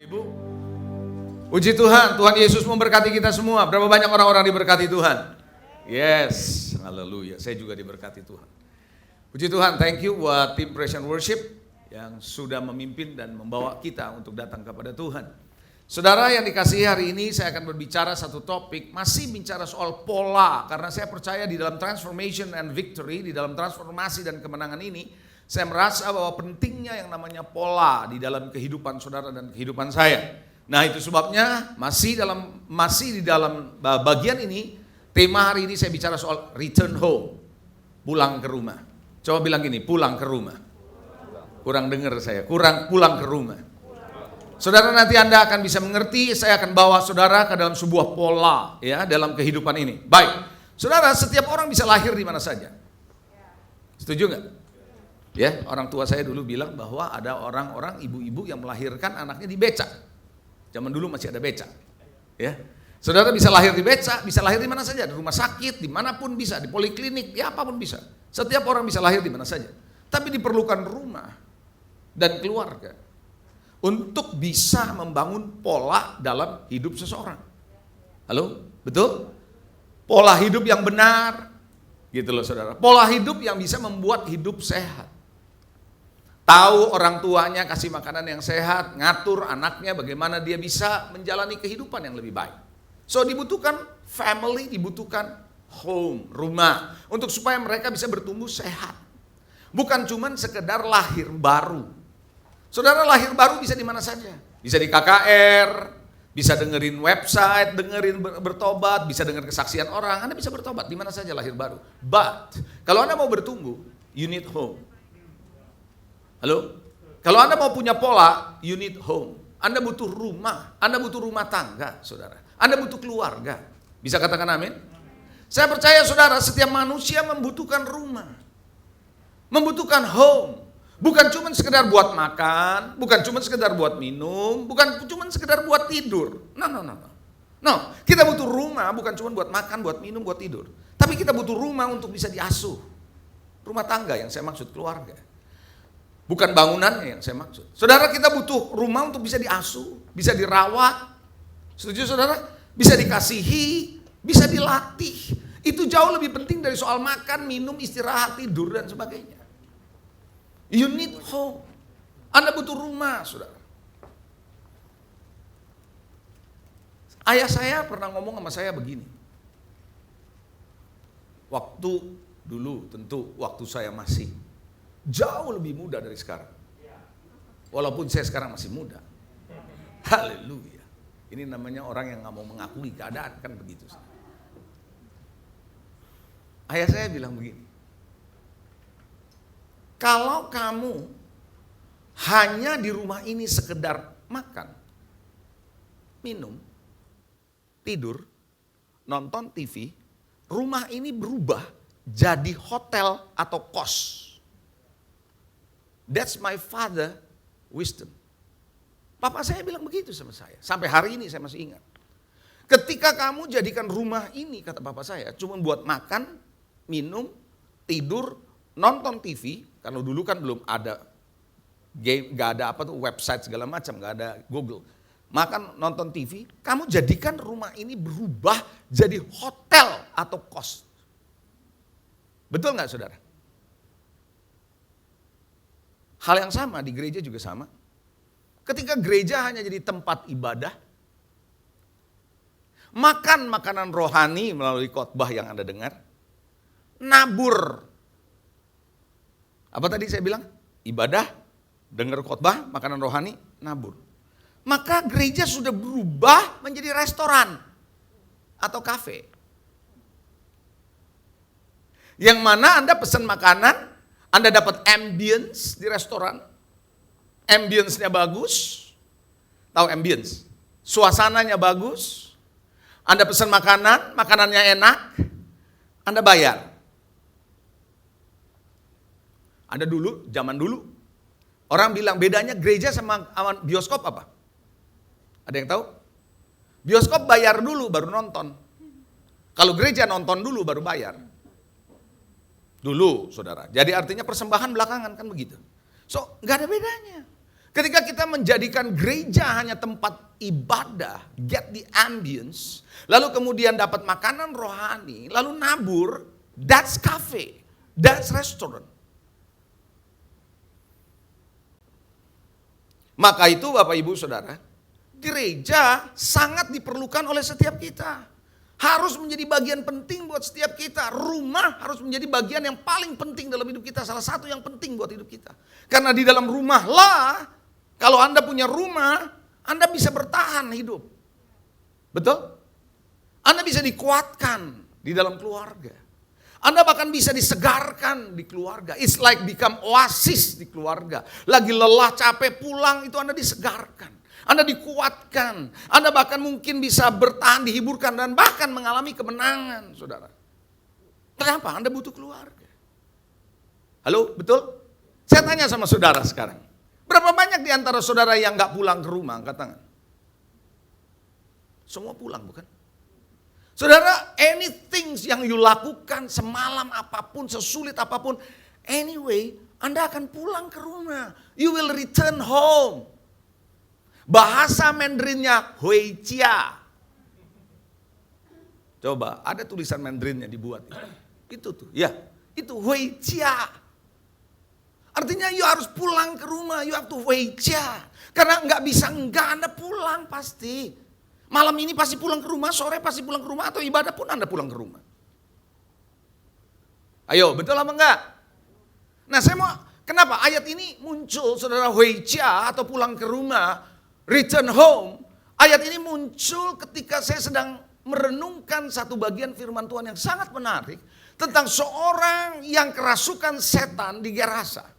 Ibu, puji Tuhan, Tuhan Yesus memberkati kita semua. Berapa banyak orang-orang diberkati Tuhan? Yes, haleluya. Saya juga diberkati Tuhan. Puji Tuhan, thank you buat tim Praise and Worship yang sudah memimpin dan membawa kita untuk datang kepada Tuhan. Saudara yang dikasihi, hari ini saya akan berbicara satu topik, masih bicara soal pola. Karena saya percaya di dalam transformation and victory, di dalam transformasi dan kemenangan ini, saya merasa bahwa pentingnya yang namanya pola di dalam kehidupan saudara dan kehidupan saya. Nah, itu sebabnya masih di dalam bagian ini, tema hari ini saya bicara soal return home, pulang ke rumah. Coba bilang gini, pulang ke rumah. Kurang dengar saya, pulang ke rumah. Saudara, nanti Anda akan bisa mengerti, saya akan bawa saudara ke dalam sebuah pola ya dalam kehidupan ini. Baik, saudara, setiap orang bisa lahir di mana saja. Setuju nggak? Ya, orang tua saya dulu bilang bahwa ada orang-orang ibu-ibu yang melahirkan anaknya di becak. Zaman dulu masih ada becak. Ya, saudara bisa lahir di becak, bisa lahir di mana saja, di rumah sakit, dimanapun bisa, di poliklinik, ya apapun bisa. Setiap orang bisa lahir di mana saja. Tapi diperlukan rumah dan keluarga untuk bisa membangun pola dalam hidup seseorang. Halo, betul? Pola hidup yang benar, gitu loh saudara. Pola hidup yang bisa membuat hidup sehat. Tahu orang tuanya kasih makanan yang sehat, ngatur anaknya bagaimana dia bisa menjalani kehidupan yang lebih baik. So dibutuhkan family, dibutuhkan home, rumah, untuk supaya mereka bisa bertumbuh sehat. Bukan cuman sekedar lahir baru. Saudara, lahir baru bisa di mana saja. Bisa di KKR, bisa dengerin website, dengerin bertobat, bisa dengar kesaksian orang. Anda bisa bertobat di mana saja lahir baru. But kalau Anda mau bertumbuh, you need home. Halo? Kalau Anda mau punya pola, you need home. Anda butuh rumah, Anda butuh rumah tangga, saudara. Anda butuh keluarga. Bisa katakan amin? Saya percaya saudara, setiap manusia membutuhkan rumah. Membutuhkan home. Bukan cuma sekedar buat makan, bukan cuma sekedar buat minum, bukan cuma sekedar buat tidur. No, kita butuh rumah bukan cuma buat makan, buat minum, buat tidur. Tapi kita butuh rumah untuk bisa diasuh. Rumah tangga yang saya maksud, keluarga. Bukan bangunannya yang saya maksud. Saudara, kita butuh rumah untuk bisa diasuh, bisa dirawat. Setuju saudara? Bisa dikasihi, bisa dilatih. Itu jauh lebih penting dari soal makan, minum, istirahat, tidur, dan sebagainya. You need home. Anda butuh rumah, saudara. Ayah saya pernah ngomong sama saya begini. Waktu dulu, tentu waktu saya masih jauh lebih muda dari sekarang. Walaupun saya sekarang masih muda. Haleluya. Ini namanya orang yang gak mau mengakui keadaan, kan begitu. Ayah saya bilang begini. Kalau kamu hanya di rumah ini sekedar makan, minum, tidur, nonton TV, rumah ini berubah jadi hotel atau kos. That's my father wisdom. Papa saya bilang begitu sama saya. Sampai hari ini saya masih ingat. Ketika kamu jadikan rumah ini, kata papa saya, cuma buat makan, minum, tidur, nonton TV, karena dulu kan belum ada game, gak ada apa tuh website segala macam, gak ada Google. Makan, nonton TV, kamu jadikan rumah ini berubah jadi hotel atau kos. Betul gak saudara? Hal yang sama di gereja juga sama. Ketika gereja hanya jadi tempat ibadah, makan makanan rohani melalui khotbah yang Anda dengar, nabur. Apa tadi saya bilang? Ibadah, dengar khotbah, makanan rohani, nabur. Maka gereja sudah berubah menjadi restoran atau kafe. Yang mana Anda pesan makanan, Anda dapat ambience di restoran. Ambience-nya bagus. Tahu ambience? Suasananya bagus. Anda pesan makanan, makanannya enak. Anda bayar. Ada dulu, zaman dulu. Orang bilang bedanya gereja sama bioskop apa? Ada yang tahu? Bioskop bayar dulu baru nonton. Kalau gereja nonton dulu baru bayar. Dulu saudara. Jadi artinya persembahan belakangan kan begitu. So gak ada bedanya. Ketika kita menjadikan gereja hanya tempat ibadah, get the ambience, lalu kemudian dapat makanan rohani, lalu nabur, that's cafe, that's restaurant. Maka itu Bapak Ibu Saudara, gereja sangat diperlukan oleh setiap kita. Harus menjadi bagian penting buat setiap kita. Rumah harus menjadi bagian yang paling penting dalam hidup kita. Salah satu yang penting buat hidup kita. Karena di dalam rumahlah, kalau Anda punya rumah, Anda bisa bertahan hidup. Betul? Anda bisa dikuatkan di dalam keluarga. Anda bahkan bisa disegarkan di keluarga. It's like become oasis di keluarga. Lagi lelah, capek, pulang, itu Anda disegarkan. Anda dikuatkan. Anda bahkan mungkin bisa bertahan, dihiburkan, dan bahkan mengalami kemenangan, saudara. Kenapa? Anda butuh keluarga. Halo, betul? Saya tanya sama saudara sekarang. Berapa banyak di antara saudara yang gak pulang ke rumah? Angkat tangan. Semua pulang, bukan? Saudara, anything yang you lakukan semalam apapun, sesulit apapun, anyway, Anda akan pulang ke rumah. You will return home. Bahasa Mandarinnya Huijia. Coba, ada tulisan Mandarinnya dibuat. Itu tuh, ya. Itu Huijia. Artinya you harus pulang ke rumah, you have to Huijia. Karena nggak bisa enggak, Anda pulang pasti. Malam ini pasti pulang ke rumah, sore pasti pulang ke rumah, atau ibadah pun Anda pulang ke rumah. Ayo, betul apa enggak? Nah, saya mau, kenapa ayat ini muncul, saudara, Huijia atau pulang ke rumah, return home. Ayat ini muncul ketika saya sedang merenungkan satu bagian firman Tuhan yang sangat menarik tentang seorang yang kerasukan setan di Gerasa.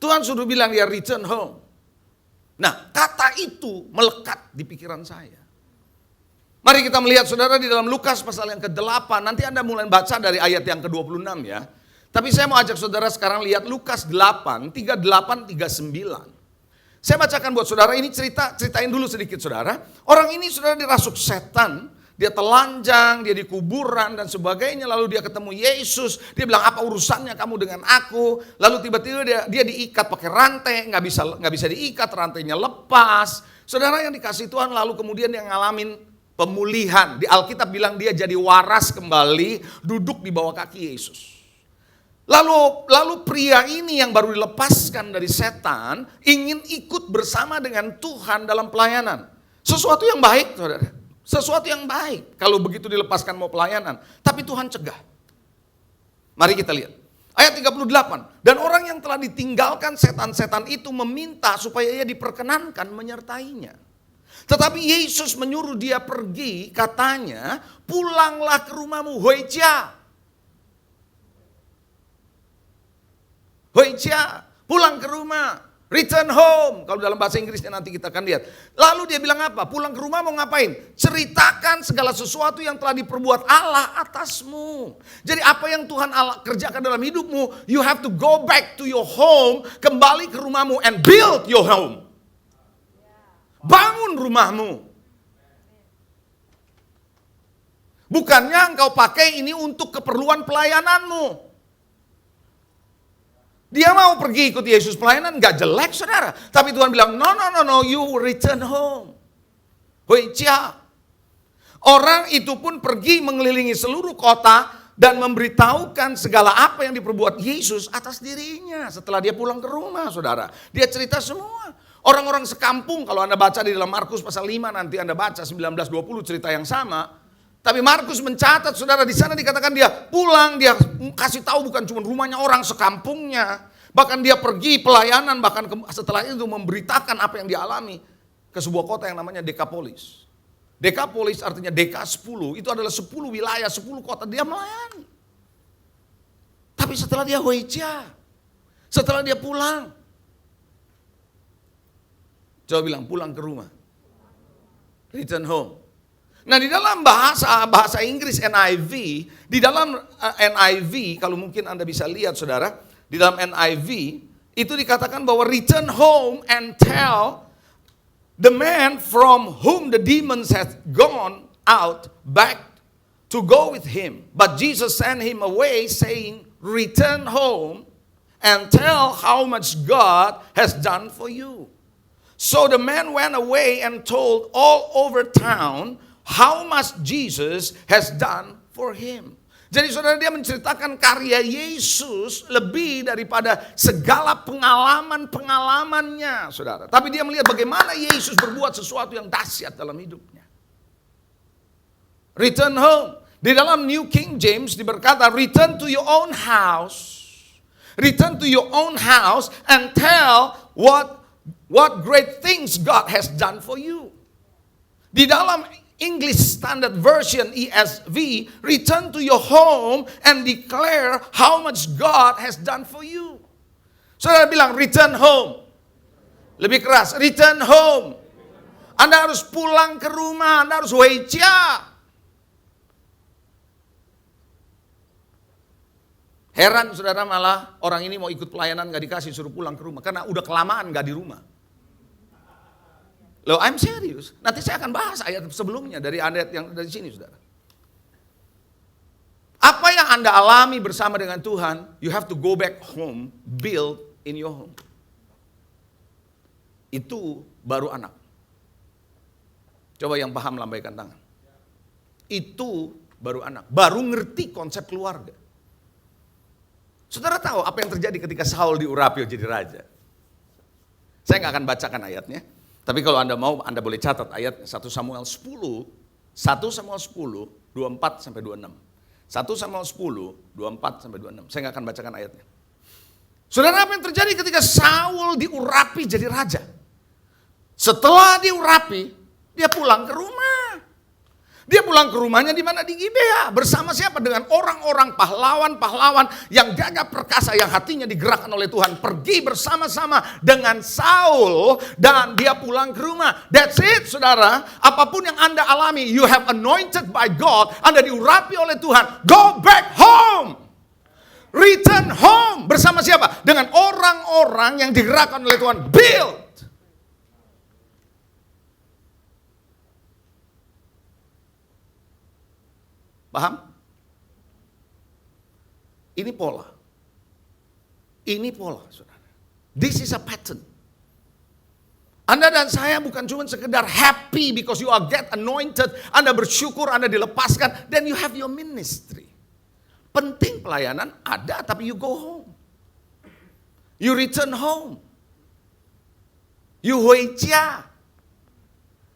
Tuhan sudah bilang dia return home. Nah, kata itu melekat di pikiran saya. Mari kita melihat saudara di dalam Lukas pasal yang ke-8. Nanti Anda mulai baca dari ayat yang ke-26 ya. Tapi saya mau ajak saudara sekarang lihat Lukas 8, 38, 39. Saya bacakan buat saudara, ini ceritain dulu sedikit saudara. Orang ini saudara dirasuk setan. Dia telanjang, dia di kuburan dan sebagainya. Lalu dia ketemu Yesus. Dia bilang, apa urusannya kamu dengan aku? Lalu tiba-tiba dia diikat pakai rantai. Nggak bisa diikat, rantainya lepas. Saudara yang dikasih Tuhan, lalu kemudian dia ngalamin pemulihan. Di Alkitab bilang dia jadi waras kembali, duduk di bawah kaki Yesus. Lalu pria ini yang baru dilepaskan dari setan ingin ikut bersama dengan Tuhan dalam pelayanan. Sesuatu yang baik, saudara. Sesuatu yang baik kalau begitu dilepaskan mau pelayanan. Tapi Tuhan cegah. Mari kita lihat. Ayat 38. Dan orang yang telah ditinggalkan setan-setan itu meminta supaya ia diperkenankan menyertainya. Tetapi Yesus menyuruh dia pergi, katanya, pulanglah ke rumahmu, Huijia. Huijia, pulang ke rumah. Return home. Kalau dalam bahasa Inggrisnya nanti kita akan lihat. Lalu dia bilang apa? Pulang ke rumah mau ngapain? Ceritakan segala sesuatu yang telah diperbuat Allah atasmu. Jadi apa yang Tuhan Allah kerjakan dalam hidupmu, you have to go back to your home, kembali ke rumahmu and build your home. Bangun rumahmu. Bukannya engkau pakai ini untuk keperluan pelayananmu. Dia mau pergi ikut Yesus pelayanan, gak jelek saudara. Tapi Tuhan bilang, no, you return home. Huijia. Orang itu pun pergi mengelilingi seluruh kota dan memberitahukan segala apa yang diperbuat Yesus atas dirinya. Setelah dia pulang ke rumah saudara. Dia cerita semua. Orang-orang sekampung, kalau Anda baca di dalam Markus pasal 5, nanti Anda baca 19-20 cerita yang sama. Tapi Markus mencatat, saudara, di sana dikatakan dia pulang, dia kasih tahu bukan cuma rumahnya orang sekampungnya. Bahkan dia pergi pelayanan, bahkan setelah itu memberitakan apa yang dialami ke sebuah kota yang namanya Dekapolis. Dekapolis artinya Deka 10, itu adalah 10 wilayah, 10 kota dia melayani. Tapi setelah dia Huijia, setelah dia pulang, coba bilang pulang ke rumah. Return home. Nah di dalam bahasa Inggris NIV, di dalam NIV kalau mungkin Anda bisa lihat saudara, di dalam NIV itu dikatakan bahwa return home and tell the man from whom the demons had gone out back to go with him. But Jesus sent him away saying, return home and tell how much God has done for you. So the man went away and told all over town how much Jesus has done for him. Jadi saudara, dia menceritakan karya Yesus lebih daripada segala pengalaman-pengalamannya, saudara. Tapi dia melihat bagaimana Yesus berbuat sesuatu yang dahsyat dalam hidupnya. Return home. Di dalam New King James diberkata, return to your own house. Return to your own house and tell what great things God has done for you. Di dalam English Standard Version ESV, return to your home and declare how much God has done for you. Saudara bilang, return home. Lebih keras, return home. Anda harus pulang ke rumah, Anda harus weija. Heran saudara, malah orang ini mau ikut pelayanan gak dikasih, suruh pulang ke rumah. Karena udah kelamaan gak di rumah. Loh, I'm serious. Nanti saya akan bahas ayat sebelumnya dari ayat yang dari sini, saudara. Apa yang Anda alami bersama dengan Tuhan, you have to go back home, build in your home. Itu baru anak. Coba yang paham lambaikan tangan. Itu baru anak. Baru ngerti konsep keluarga. Saudara tahu apa yang terjadi ketika Saul diurapi jadi raja? Saya nggak akan bacakan ayatnya. Tapi kalau Anda mau, Anda boleh catat ayat 1 Samuel 10, 24 sampai 26. 1 Samuel 10, 24 sampai 26. Saya nggak akan bacakan ayatnya. Saudara, apa yang terjadi ketika Saul diurapi jadi raja? Setelah diurapi, dia pulang ke rumah. Dia pulang ke rumahnya di mana? Di Gibea. Bersama siapa? Dengan orang-orang pahlawan-pahlawan yang gagah perkasa, yang hatinya digerakkan oleh Tuhan. Pergi bersama-sama dengan Saul dan dia pulang ke rumah. That's it, saudara. Apapun yang Anda alami, you have anointed by God. Anda diurapi oleh Tuhan. Go back home. Return home. Bersama siapa? Dengan orang-orang yang digerakkan oleh Tuhan. Build. Paham? Ini pola. Ini pola, saudara. This is a pattern. Anda dan saya bukan cuma sekedar happy because you are get anointed. Anda bersyukur, Anda dilepaskan. Then you have your ministry. Penting pelayanan ada, tapi you go home. You return home. You huijia.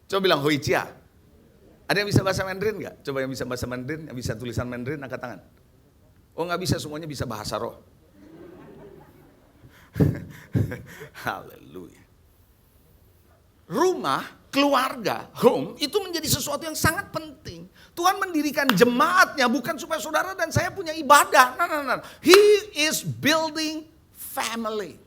Coba bilang huijia. Ada yang bisa bahasa Mandarin nggak? Coba yang bisa bahasa Mandarin, yang bisa tulisan Mandarin, angkat tangan. Oh nggak bisa, semuanya bisa bahasa roh. Haleluya. Rumah, keluarga, home, itu menjadi sesuatu yang sangat penting. Tuhan mendirikan jemaatnya bukan supaya saudara dan saya punya ibadah. Nah. He is building family.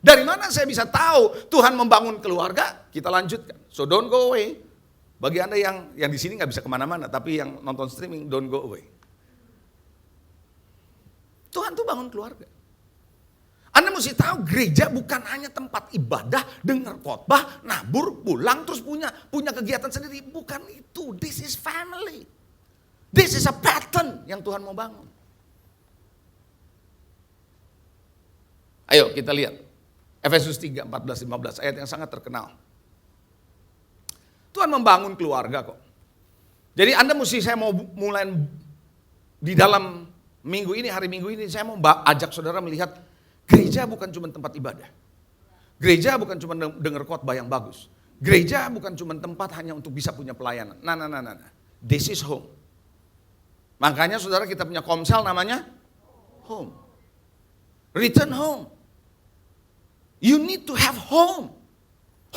Dari mana saya bisa tahu Tuhan membangun keluarga? Kita lanjutkan. So don't go away. Bagi Anda yang di sini nggak bisa kemana-mana, tapi yang nonton streaming, don't go away. Tuhan tuh bangun keluarga. Anda mesti tahu gereja bukan hanya tempat ibadah, dengar khotbah, nabur, pulang, terus punya kegiatan sendiri. Bukan itu. This is family. This is a pattern yang Tuhan mau bangun. Ayo kita lihat. Efesus 3, 14, 15, ayat yang sangat terkenal. Tuhan membangun keluarga kok. Jadi saya mau mulai di dalam minggu ini, hari minggu ini, saya mau ajak saudara melihat gereja bukan cuma tempat ibadah. Gereja bukan cuma dengar khotbah yang bagus. Gereja bukan cuma tempat hanya untuk bisa punya pelayanan. Nah. This is home. Makanya saudara kita punya komsel namanya home. Return home. You need to have home.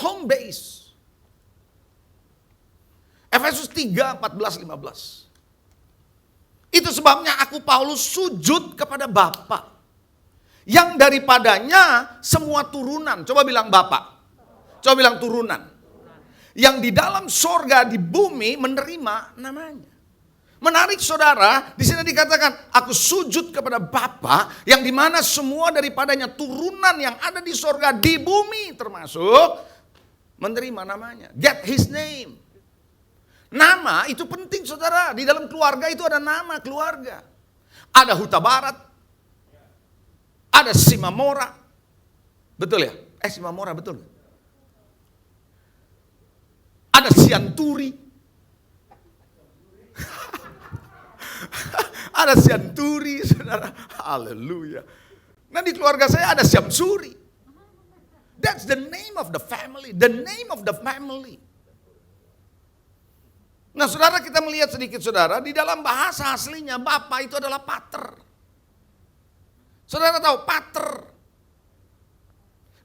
Home base. Efesus 3, 14, 15. Itu sebabnya aku Paulus sujud kepada Bapa, yang daripadanya semua turunan. Coba bilang Bapa. Coba bilang turunan. Yang di dalam sorga, di bumi menerima namanya. Menarik saudara, di sini dikatakan aku sujud kepada Bapa, yang di mana semua daripadanya turunan yang ada di sorga, di bumi termasuk menerima namanya. Get his name. Nama itu penting saudara. Di dalam keluarga itu ada nama keluarga. Ada Huta Barat. ada Simamora. Betul ya? Simamora betul. Ada Sianturi. Ada Sianturi, saudara. Haleluya. Nah di keluarga saya ada Syamsuri. That's the name of the family. The name of the family. Nah saudara, kita melihat sedikit saudara, di dalam bahasa aslinya Bapa itu adalah pater. Saudara tahu pater.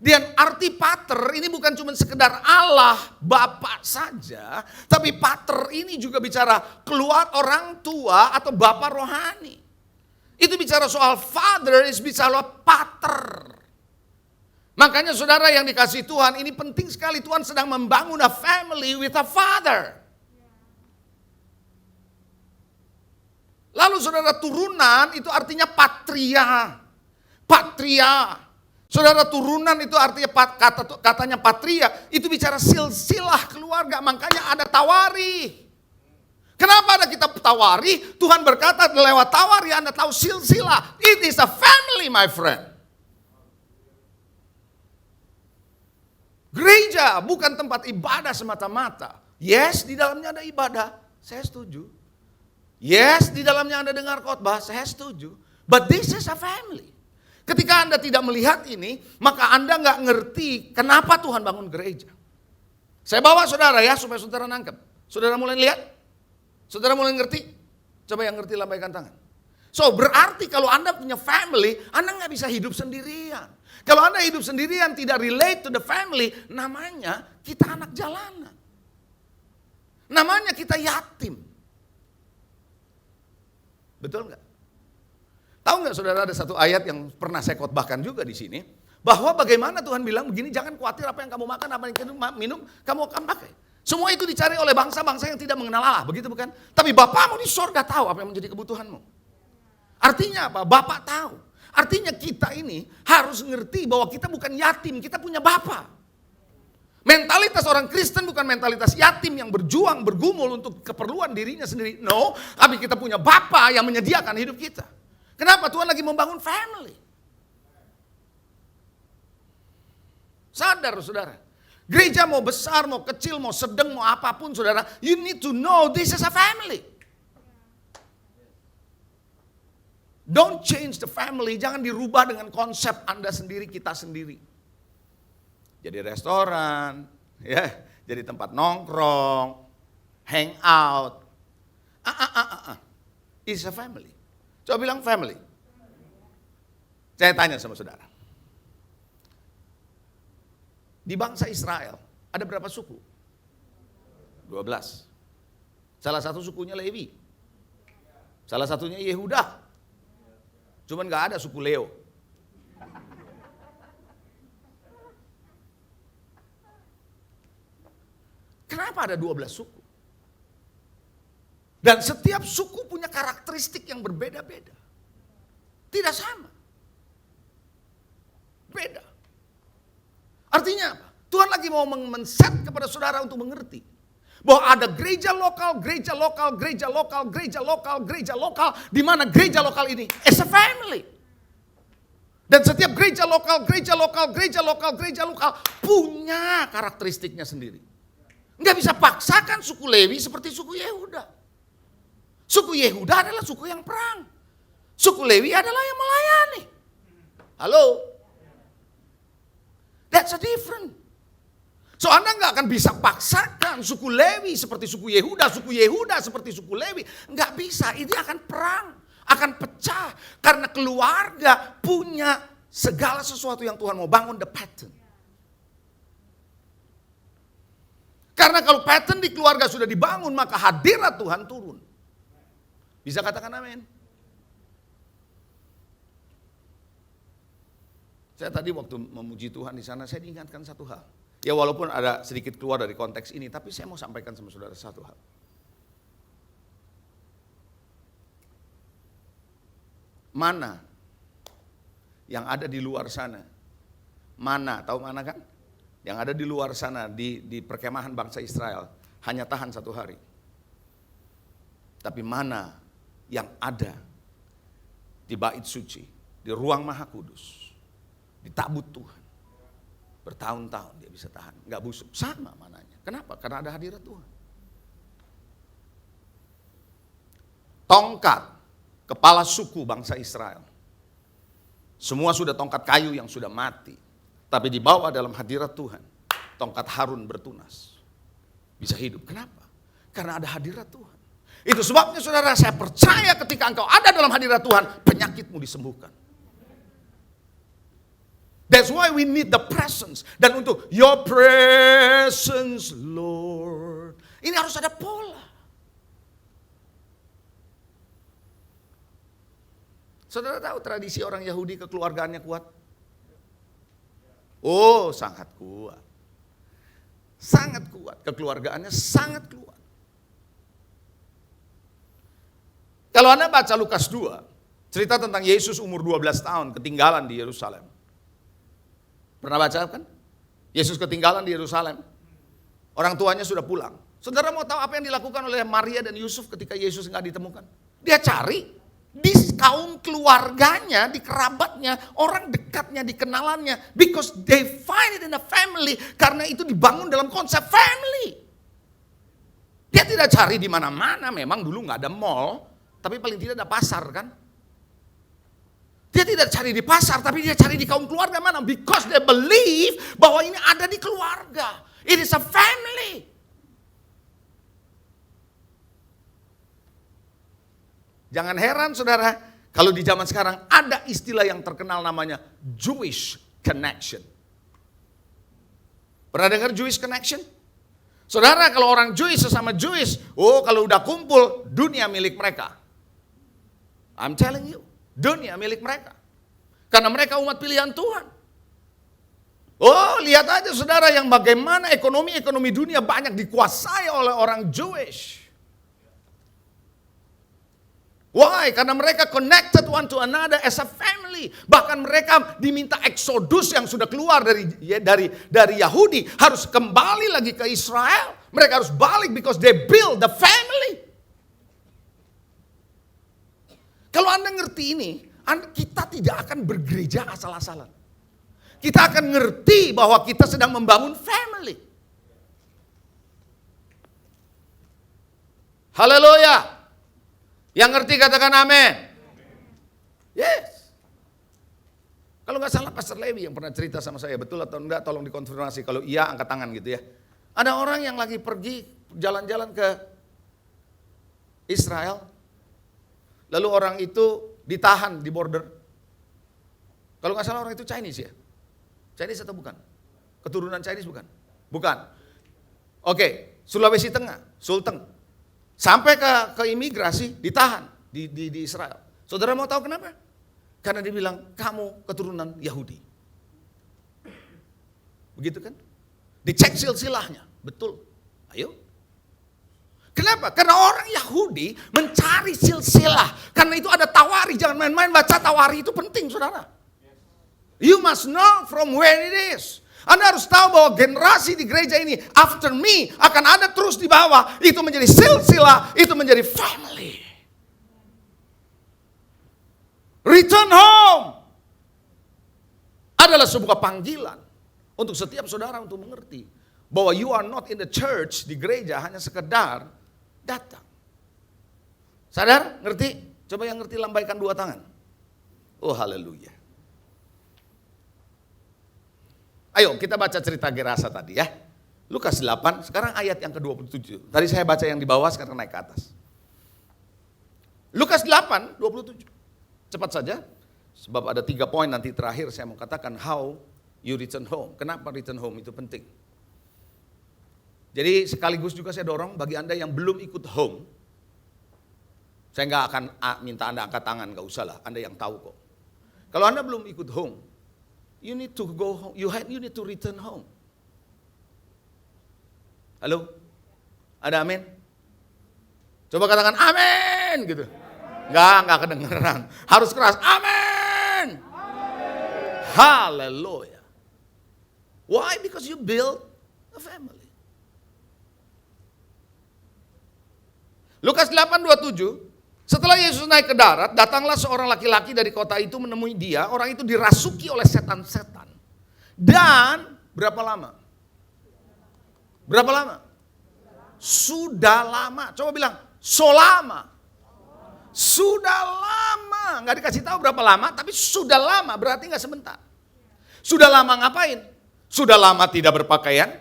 Dan arti pater ini bukan cuma sekedar Allah, Bapa saja. Tapi pater ini juga bicara keluar orang tua atau Bapa rohani. Itu bicara soal father, is bicara pater. Makanya saudara yang dikasih Tuhan, ini penting sekali, Tuhan sedang membangun a family with a father. Lalu saudara, turunan itu artinya patria. Patria. Saudara, turunan itu artinya katanya patria, itu bicara silsilah keluarga, makanya ada tawari. Kenapa ada kitab tawari? Tuhan berkata lewat tawari Anda tahu silsilah. It is a family, my friend. Gereja bukan tempat ibadah semata-mata. Yes, di dalamnya ada ibadah, saya setuju. Yes, di dalamnya Anda dengar khotbah, saya setuju. But this is a family. Ketika Anda tidak melihat ini, maka Anda nggak ngerti kenapa Tuhan bangun gereja. Saya bawa saudara ya, supaya saudara nangkep. Saudara mulai lihat? Saudara mulai ngerti? Coba yang ngerti lambaikan tangan. So berarti kalau Anda punya family, Anda nggak bisa hidup sendirian. Kalau Anda hidup sendirian tidak relate to the family, namanya kita anak jalanan. Namanya kita yatim. Betul nggak? Tahu nggak saudara, ada satu ayat yang pernah saya khotbahkan juga di sini, bahwa bagaimana Tuhan bilang begini, jangan khawatir apa yang kamu makan, apa yang kamu minum, kamu akan pakai. Semua itu dicari oleh bangsa-bangsa yang tidak mengenal Allah, begitu bukan? Tapi Bapamu di sorga tahu apa yang menjadi kebutuhanmu. Artinya apa? Bapak tahu. Artinya kita ini harus ngerti bahwa kita bukan yatim, kita punya Bapa. Mentalitas orang Kristen bukan mentalitas yatim yang berjuang, bergumul untuk keperluan dirinya sendiri. No, tapi kita punya Bapa yang menyediakan hidup kita. Kenapa? Tuhan lagi membangun family. Sadar saudara. Gereja mau besar, mau kecil, mau sedang, mau apapun saudara. You need to know this is a family. Don't change the family. Jangan dirubah dengan konsep Anda sendiri, kita sendiri. Jadi restoran, ya, jadi tempat nongkrong, hang out. It's a family. Coba bilang family. Saya tanya sama saudara. Di bangsa Israel ada berapa suku? 12. Salah satu sukunya Lewi. Salah satunya Yehuda. Cuman gak ada suku Leo. Kenapa ada 12 suku? Dan setiap suku punya karakteristik yang berbeda-beda. Tidak sama. Beda. Artinya apa? Tuhan lagi mau men-set kepada saudara untuk mengerti. Bahwa ada gereja lokal, gereja lokal, gereja lokal, gereja lokal, gereja lokal. Di mana gereja lokal ini is a family. Dan setiap gereja lokal, gereja lokal, gereja lokal, gereja lokal punya karakteristiknya sendiri. Nggak bisa paksakan suku Lewi seperti suku Yehuda. Suku Yehuda adalah suku yang perang. Suku Lewi adalah yang melayani. Halo? That's a different. So Anda nggak akan bisa paksakan suku Lewi seperti suku Yehuda seperti suku Lewi. Nggak bisa, ini akan perang. Akan pecah. Karena keluarga punya segala sesuatu yang Tuhan mau bangun, the pattern. Karena kalau pattern di keluarga sudah dibangun, maka hadirat Tuhan turun. Bisa katakan amin? Saya tadi waktu memuji Tuhan di sana, saya diingatkan satu hal. Ya walaupun ada sedikit keluar dari konteks ini, tapi saya mau sampaikan sama saudara satu hal. Mana yang ada di luar sana? Mana, tahu mana kan? Yang ada di luar sana, di perkemahan bangsa Israel, hanya tahan 1 hari. Tapi mana yang ada di bait suci di ruang Maha Kudus, di tabut Tuhan. Bertahun-tahun dia bisa tahan, nggak busuk. Sama mananya. Kenapa? Karena ada hadirat Tuhan. Tongkat kepala suku bangsa Israel. Semua sudah tongkat kayu yang sudah mati. Tapi dibawa dalam hadirat Tuhan. Tongkat Harun bertunas. Bisa hidup. Kenapa? Karena ada hadirat Tuhan. Itu sebabnya saudara, saya percaya ketika engkau ada dalam hadirat Tuhan, penyakitmu disembuhkan. That's why we need the presence. Dan untuk your presence, Lord. Ini harus ada pola. Saudara tahu tradisi orang Yahudi kekeluargaannya kuat? Oh, sangat kuat. Sangat kuat. Kekeluargaannya sangat kuat. Kalau Anda baca Lukas 2, cerita tentang Yesus umur 12 tahun ketinggalan di Yerusalem. Pernah baca kan? Yesus ketinggalan di Yerusalem. Orang tuanya sudah pulang. Saudara mau tahu apa yang dilakukan oleh Maria dan Yusuf ketika Yesus nggak ditemukan? Dia cari di kaum keluarganya, di kerabatnya, orang dekatnya, di kenalannya. Because they find it in a family. Karena itu dibangun dalam konsep family. Dia tidak cari di mana-mana. Memang dulu nggak ada mall, tapi paling tidak ada pasar kan. Dia tidak cari di pasar, tapi dia cari di kaum keluarga mana. Because they believe bahwa ini ada di keluarga. It is a family. Jangan heran saudara, kalau di zaman sekarang ada istilah yang terkenal namanya Jewish connection. Pernah dengar Jewish connection? Saudara, kalau orang Jewish sesama Jewish, oh kalau udah kumpul, dunia milik mereka. I'm telling you, dunia milik mereka. Karena mereka umat pilihan Tuhan. Oh, lihat aja saudara yang bagaimana ekonomi dunia banyak dikuasai oleh orang Jewish. Why? Karena mereka connected one to another as a family. Bahkan mereka diminta eksodus yang sudah keluar dari Yahudi. Harus kembali lagi ke Israel. Mereka harus balik because they build the family. Kalau Anda ngerti ini, kita tidak akan bergereja asal-asalan. Kita akan ngerti bahwa kita sedang membangun family. Haleluya. Yang ngerti katakan amin. Yes. Kalau nggak salah Pastor Lewi yang pernah cerita sama saya, betul atau enggak tolong dikonfirmasi. Kalau iya angkat tangan gitu ya. Ada orang yang lagi pergi jalan-jalan ke Israel. Lalu orang itu ditahan di border. Kalau nggak salah orang itu Chinese ya. Chinese atau bukan? Keturunan Chinese bukan? Bukan. Oke, Sulawesi Tengah, Sulteng. Sampai ke imigrasi, ditahan di Israel. Saudara mau tahu kenapa? Karena dia bilang, kamu keturunan Yahudi. Begitu kan? Dicek silsilahnya, betul. Ayo. Kenapa? Karena orang Yahudi mencari silsilah. Karena itu ada tawari, jangan main-main baca tawari, itu penting saudara. You must know from where it is. Anda harus tahu bahwa generasi di gereja ini after me akan ada terus di bawah. Itu menjadi silsilah, itu menjadi family. Return home adalah sebuah panggilan untuk setiap saudara untuk mengerti bahwa you are not in the church, di gereja hanya sekedar datang. Sadar? Ngerti? Coba yang ngerti lambaikan 2 tangan. Oh haleluya. Ayo kita baca cerita Gerasa tadi ya. Lukas 8, sekarang ayat yang ke-27. Tadi saya baca yang di bawah, sekarang naik ke atas. Lukas 8, 27. Cepat saja, sebab ada 3 poin nanti terakhir saya mau katakan how you return home. Kenapa return home itu penting. Jadi sekaligus juga saya dorong bagi Anda yang belum ikut home. Saya nggak akan minta Anda angkat tangan, nggak usah lah. Anda yang tahu kok. Kalau Anda belum ikut home, you need to go home. You need to return home. Halo? Ada amin? Coba katakan amin gitu. Enggak kedengeran. Harus keras. Amin. Haleluya. Why? Because you build a family. Lukas 8:27. Setelah Yesus naik ke darat, datanglah seorang laki-laki dari kota itu menemui dia. Orang itu dirasuki oleh setan-setan. Dan berapa lama? Berapa lama? Sudah lama. Coba bilang, so lama. Sudah lama. Nggak dikasih tahu berapa lama, tapi sudah lama. Berarti nggak sebentar. Sudah lama ngapain? Sudah lama tidak berpakaian?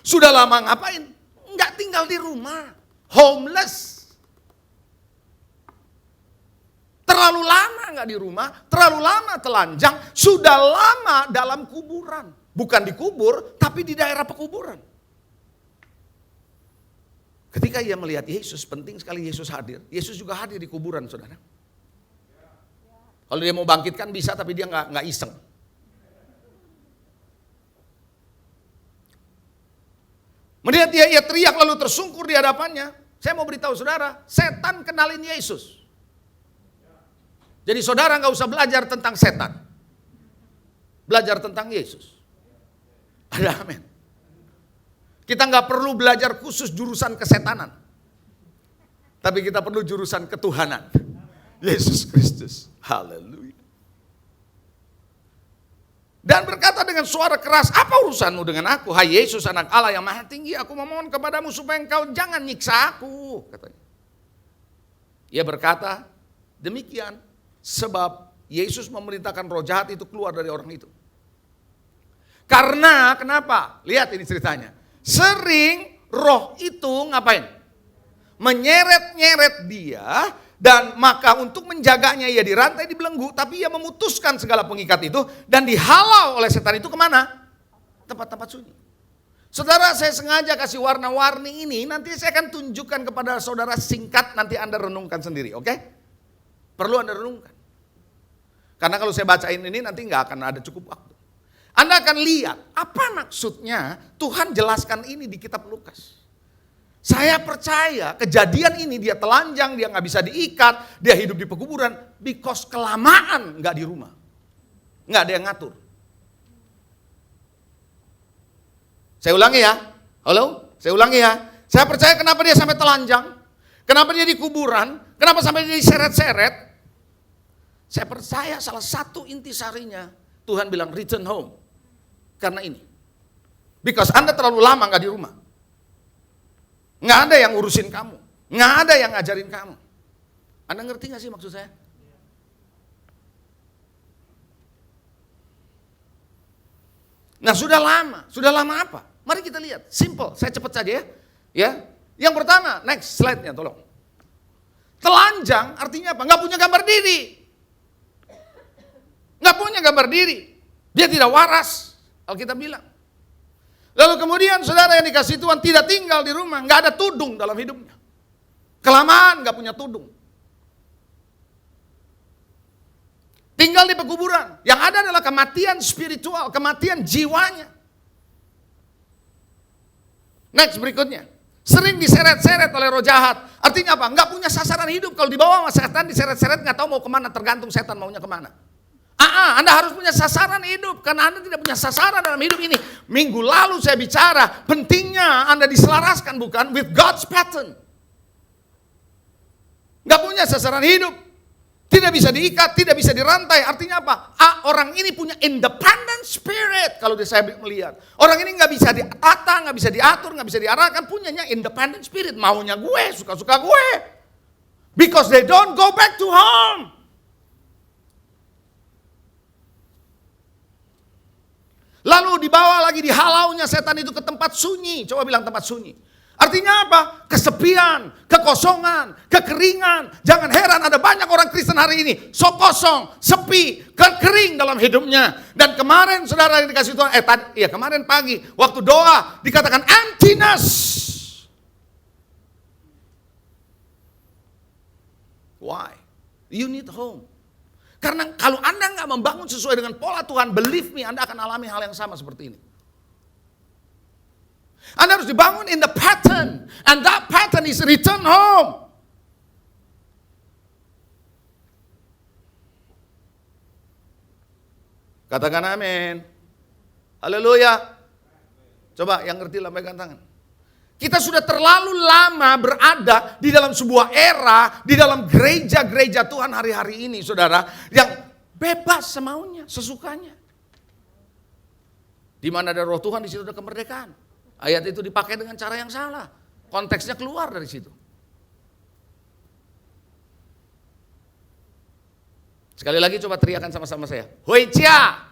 Sudah lama ngapain? Nggak tinggal di rumah. Homeless. Terlalu lama nggak di rumah, terlalu lama telanjang, sudah lama dalam kuburan. Bukan dikubur, tapi di daerah pekuburan. Ketika ia melihat Yesus, penting sekali Yesus hadir. Yesus juga hadir di kuburan, saudara. Kalau dia mau bangkitkan bisa, tapi dia nggak iseng. Melihat dia, ia teriak lalu tersungkur di hadapannya. Saya mau beritahu saudara, setan kenalin Yesus. Jadi saudara nggak usah belajar tentang setan. Belajar tentang Yesus. Ada amin. Kita nggak perlu belajar khusus jurusan kesetanan. Tapi kita perlu jurusan ketuhanan. Yesus Kristus. Haleluya. Dan berkata dengan suara keras, apa urusanmu dengan aku? Hai Yesus anak Allah yang maha tinggi, aku memohon kepadamu supaya engkau jangan nyiksa aku. Katanya. Ia berkata, demikian. Sebab Yesus memerintahkan roh jahat itu keluar dari orang itu. Karena kenapa? Lihat ini ceritanya. Sering roh itu ngapain? Menyeret-nyeret dia. Dan maka untuk menjaganya ia dirantai, dibelenggu. Tapi ia memutuskan segala pengikat itu. Dan dihalau oleh setan itu kemana? Tempat-tempat sunyi. Saudara, saya sengaja kasih warna-warni ini. Nanti saya akan tunjukkan kepada saudara singkat. Nanti Anda renungkan sendiri, oke? Perlu Anda renungkan. Karena kalau saya bacain ini nanti nggak akan ada cukup waktu. Anda akan lihat apa maksudnya Tuhan jelaskan ini di kitab Lukas. Saya percaya kejadian ini dia telanjang, dia nggak bisa diikat, dia hidup di pekuburan because kelamaan nggak di rumah. Nggak ada yang ngatur. Saya ulangi ya. Halo? Saya ulangi ya. Saya percaya kenapa dia sampai telanjang. Kenapa dia di kuburan. Kenapa sampai dia diseret-seret. Saya percaya salah satu intisarinya Tuhan bilang return home. Karena ini. Because Anda terlalu lama gak di rumah. Gak ada yang urusin kamu. Gak ada yang ngajarin kamu. Anda ngerti gak sih maksud saya? Nah sudah lama apa? Mari kita lihat, simple, saya cepat saja ya. Yang pertama, next slide-nya tolong. Telanjang artinya apa? Gak punya gambar diri. Nggak punya gambar diri. Dia tidak waras. Alkitab bilang. Lalu kemudian saudara yang dikasih Tuhan tidak tinggal di rumah. Nggak ada tudung dalam hidupnya. Kelamaan nggak punya tudung. Tinggal di pekuburan. Yang ada adalah kematian spiritual. Kematian jiwanya. Next berikutnya. Sering diseret-seret oleh roh jahat. Artinya apa? Nggak punya sasaran hidup. Kalau dibawa sama setan diseret-seret nggak tahu mau kemana. Tergantung setan maunya kemana. Anda harus punya sasaran hidup. Karena Anda tidak punya sasaran dalam hidup ini. Minggu lalu saya bicara. Pentingnya Anda diselaraskan bukan? With God's pattern. Gak punya sasaran hidup. Tidak bisa diikat, tidak bisa dirantai. Artinya apa? Orang ini punya independent spirit. Kalau saya melihat. Orang ini gak bisa ditata, gak bisa diatur, gak bisa diarahkan. Punyanya independent spirit. Maunya gue, suka-suka gue. Because they don't go back to home. Lalu dibawa lagi, dihalaunya setan itu ke tempat sunyi. Coba bilang tempat sunyi. Artinya apa? Kesepian, kekosongan, kekeringan. Jangan heran ada banyak orang Kristen hari ini. So kosong, sepi, kering dalam hidupnya. Dan kemarin saudara yang dikasih Tuhan, kemarin pagi. Waktu doa dikatakan emptiness. Why? You need home. Karena kalau Anda nggak membangun sesuai dengan pola Tuhan, believe me, Anda akan alami hal yang sama seperti ini. Anda harus dibangun in the pattern. And that pattern is return home. Katakan amin. Haleluya. Coba yang ngerti lambaikan tangan. Kita sudah terlalu lama berada di dalam sebuah era, di dalam gereja-gereja Tuhan hari-hari ini, saudara, yang bebas semaunya, sesukanya. Di mana ada roh Tuhan, di situ ada kemerdekaan. Ayat itu dipakai dengan cara yang salah. Konteksnya keluar dari situ. Sekali lagi coba teriakan sama-sama saya. Hoicia!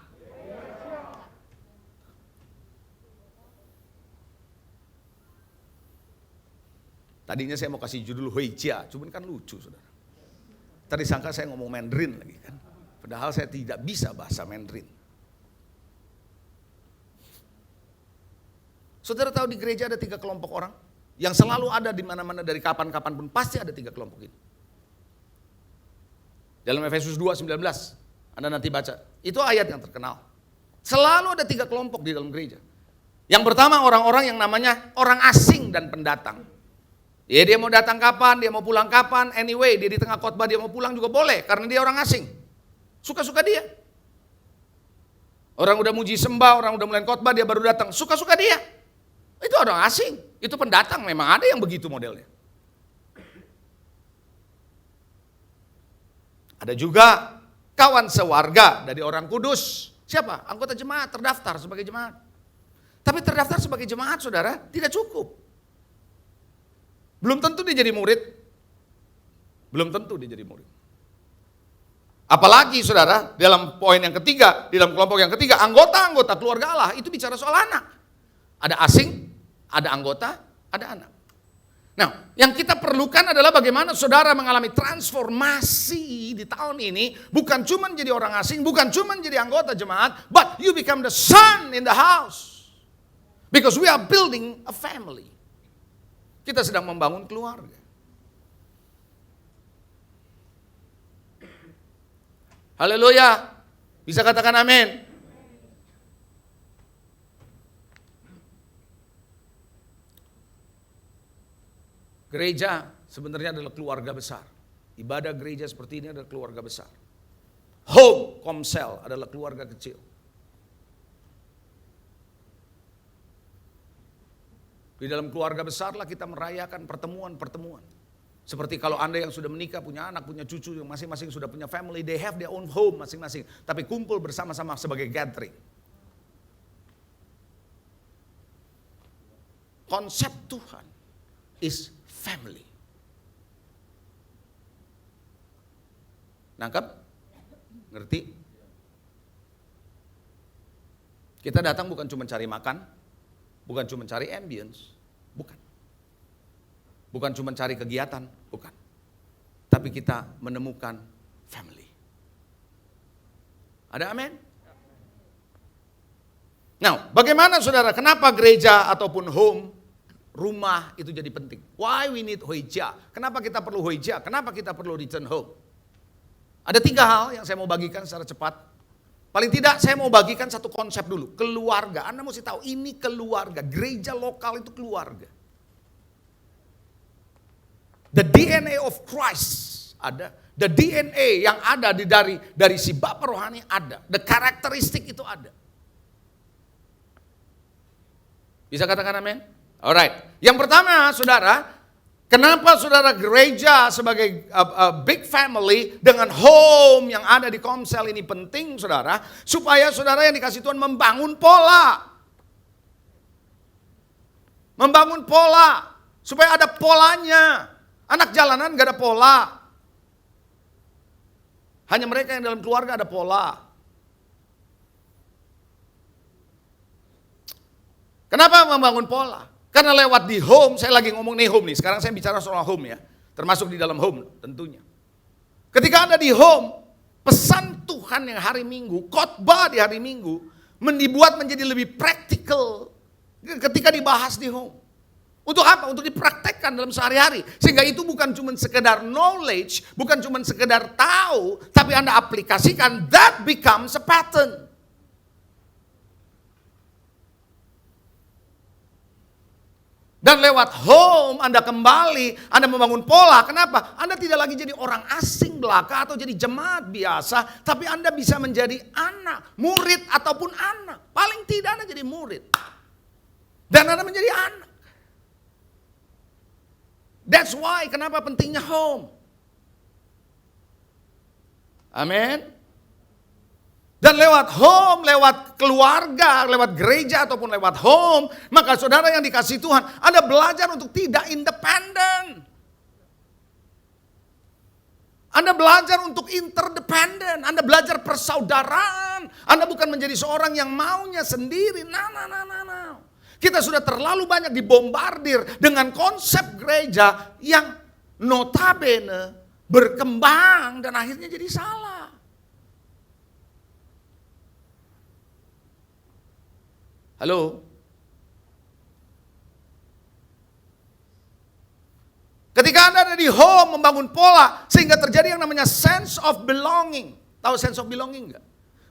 Tadinya saya mau kasih judul Hoicia, cuman kan lucu, saudara. Tadi sangka saya ngomong Mandarin lagi kan. Padahal saya tidak bisa bahasa Mandarin. Saudara tahu di gereja ada 3 kelompok orang yang selalu ada di mana-mana dari kapan-kapan pun pasti ada 3 kelompok ini. Dalam Efesus 2:19, Anda nanti baca. Itu ayat yang terkenal. Selalu ada 3 kelompok di dalam gereja. Yang pertama orang-orang yang namanya orang asing dan pendatang. Ya, dia mau datang kapan, dia mau pulang kapan, anyway dia di tengah khotbah dia mau pulang juga boleh karena dia orang asing. Suka-suka dia. Orang udah muji sembah, orang udah mulai khotbah dia baru datang, suka-suka dia. Itu orang asing, itu pendatang, memang ada yang begitu modelnya. Ada juga kawan sewarga dari orang kudus. Siapa? Anggota jemaat terdaftar sebagai jemaat. Tapi terdaftar sebagai jemaat, saudara, tidak cukup. Belum tentu dia jadi murid. Belum tentu dia jadi murid. Apalagi saudara, dalam poin yang ketiga, di dalam kelompok yang ketiga, anggota-anggota keluarga Allah, itu bicara soal anak. Ada asing, ada anggota, ada anak. Nah, yang kita perlukan adalah bagaimana saudara mengalami transformasi di tahun ini, bukan cuma jadi orang asing, bukan cuma jadi anggota jemaat, but you become the son in the house. Because we are building a family. Kita sedang membangun keluarga. Haleluya. Bisa katakan amin. Gereja sebenarnya adalah keluarga besar. Ibadah gereja seperti ini adalah keluarga besar. Home, komsel adalah keluarga kecil. Di dalam keluarga besarlah kita merayakan pertemuan-pertemuan. Seperti kalau Anda yang sudah menikah, punya anak, punya cucu, yang masing-masing sudah punya family, they have their own home masing-masing. Tapi kumpul bersama-sama sebagai gathering. Konsep Tuhan is family. Nangkep? Ngerti? Kita datang bukan cuma cari makan, bukan cuma cari ambience, bukan. Bukan cuma cari kegiatan, bukan. Tapi kita menemukan family. Ada amin? Nah, bagaimana saudara, kenapa gereja ataupun home, rumah itu jadi penting? Why we need hoicia? Kenapa kita perlu hoicia? Kenapa kita perlu return home? Ada 3 hal yang saya mau bagikan secara cepat. Paling tidak saya mau bagikan satu konsep dulu. Keluarga, Anda mesti tahu ini keluarga. Gereja lokal itu keluarga. The DNA of Christ ada. The DNA yang ada dari si Bapa rohani ada. The karakteristik itu ada. Bisa katakan amin? Alright. Yang pertama saudara, kenapa saudara gereja sebagai big family dengan home yang ada di Komsel ini penting saudara? Supaya saudara yang dikasih Tuhan membangun pola. Membangun pola. Supaya ada polanya. Anak jalanan gak ada pola. Hanya mereka yang dalam keluarga ada pola. Kenapa membangun pola? Karena lewat di home, saya lagi ngomong nih home nih. Sekarang saya bicara soal home ya. Termasuk di dalam home tentunya. Ketika Anda di home, pesan Tuhan yang hari Minggu, khotbah di hari Minggu, dibuat menjadi lebih praktikal ketika dibahas di home. Untuk apa? Untuk dipraktekkan dalam sehari-hari. Sehingga itu bukan cuma sekedar knowledge, bukan cuma sekedar tahu, tapi Anda aplikasikan, that becomes a pattern. Dan lewat home Anda kembali, Anda membangun pola. Kenapa? Anda tidak lagi jadi orang asing belaka atau jadi jemaat biasa, tapi Anda bisa menjadi anak, murid ataupun anak. Paling tidak Anda jadi murid. Dan Anda menjadi anak. That's why, kenapa pentingnya home. Amin. Dan lewat home, lewat keluarga, lewat gereja ataupun lewat home, maka saudara yang dikasihi Tuhan, Anda belajar untuk tidak independen. Anda belajar untuk interdependen, Anda belajar persaudaraan. Anda bukan menjadi seorang yang maunya sendiri. Nah. Kita sudah terlalu banyak dibombardir dengan konsep gereja yang notabene berkembang dan akhirnya jadi salah. Halo? Ketika Anda ada di home membangun pola sehingga terjadi yang namanya sense of belonging. Tahu sense of belonging enggak?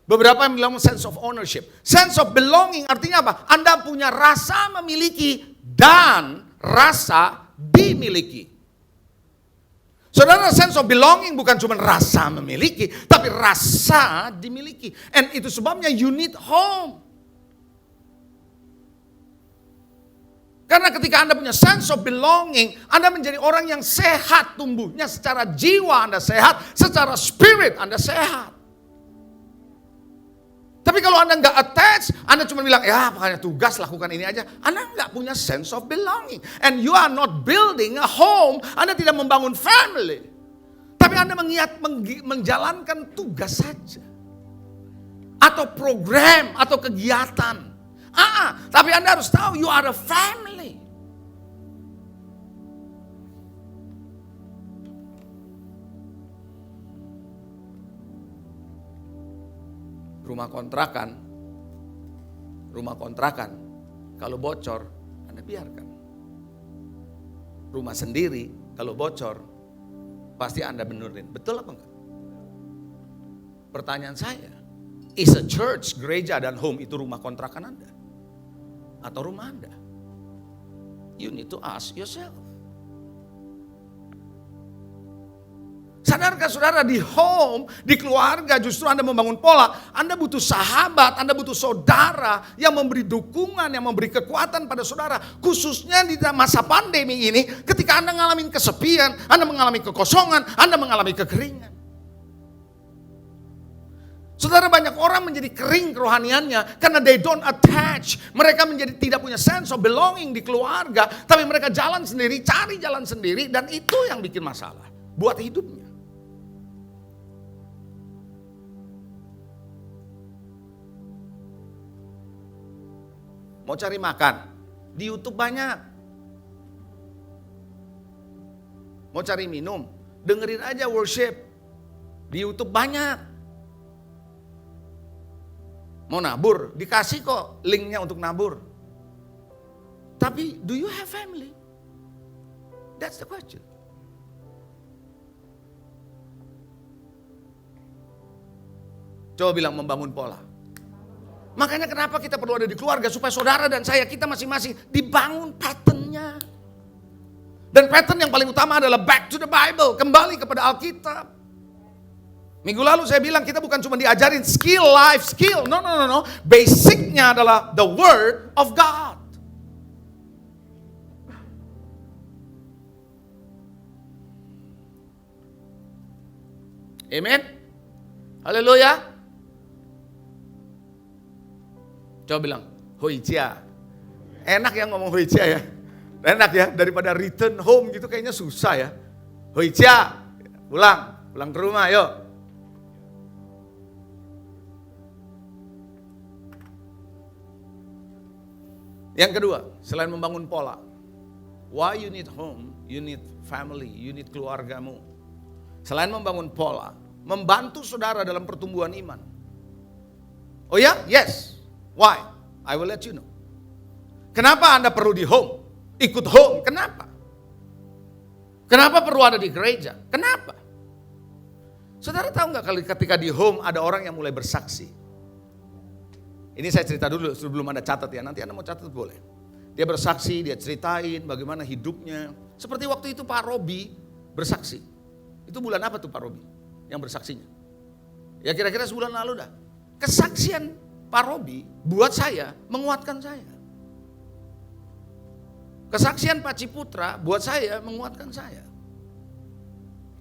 Beberapa yang bilang sense of ownership. Sense of belonging artinya apa? Anda punya rasa memiliki dan rasa dimiliki. Saudara, sense of belonging bukan cuma rasa memiliki, tapi rasa dimiliki. And itu sebabnya you need home. Karena ketika Anda punya sense of belonging, Anda menjadi orang yang sehat tumbuhnya. Secara jiwa Anda sehat, secara spirit Anda sehat. Tapi kalau Anda nggak attach, Anda cuma bilang, ya makanya tugas lakukan ini aja. Anda nggak punya sense of belonging. And you are not building a home. Anda tidak membangun family. Tapi Anda menjalankan tugas saja. Atau program, atau kegiatan. Tapi Anda harus tahu, you are a family. Rumah kontrakan, kalau bocor, Anda biarkan. Rumah sendiri, kalau bocor, pasti Anda benerin. Betul apa enggak? Pertanyaan saya, is a church, gereja dan home itu rumah kontrakan Anda? Atau rumah Anda? You need to ask yourself. Sadarkah saudara, di home, di keluarga justru Anda membangun pola. Anda butuh sahabat, Anda butuh saudara yang memberi dukungan, yang memberi kekuatan pada saudara. Khususnya di masa pandemi ini, ketika Anda mengalami kesepian, Anda mengalami kekosongan, Anda mengalami kekeringan. Saudara, banyak orang menjadi kering kerohaniannya karena they don't attach. Mereka menjadi tidak punya sense of belonging di keluarga, tapi mereka jalan sendiri, cari jalan sendiri, dan itu yang bikin masalah buat hidupnya. Mau cari makan, di YouTube banyak. Mau cari minum, dengerin aja worship, di YouTube banyak. Mau nabur, dikasih kok linknya untuk nabur. Tapi do you have family? That's the question. Coba bilang membangun pola. Makanya kenapa kita perlu ada di keluarga, supaya saudara dan saya, kita masing-masing dibangun patternnya. Dan pattern yang paling utama adalah back to the Bible, kembali kepada Alkitab. Minggu lalu saya bilang kita bukan cuma diajarin skill, life skill. No. Basicnya adalah the word of God. Amen. Haleluya. Coba bilang, hoicia. Enak ya ngomong hoicia ya. Enak ya, daripada return home gitu kayaknya susah ya. Hoicia, pulang ke rumah yuk. Yang kedua, selain membangun pola, why you need home, you need family, you need keluargamu. Selain membangun pola, membantu saudara dalam pertumbuhan iman. Oh ya? Yes. Why? I will let you know. Kenapa Anda perlu di home? Ikut home, kenapa? Kenapa perlu ada di gereja? Kenapa? Saudara tahu nggak ketika di home ada orang yang mulai bersaksi? Ini saya cerita dulu sebelum Anda catat ya. Nanti Anda mau catat boleh. Dia bersaksi, dia ceritain bagaimana hidupnya. Seperti waktu itu Pak Robi bersaksi. Itu bulan apa tuh Pak Robi yang bersaksinya? Ya kira-kira sebulan lalu dah. Kesaksian Pak Robi buat saya, menguatkan saya. Kesaksian Pak Ciputra buat saya menguatkan saya.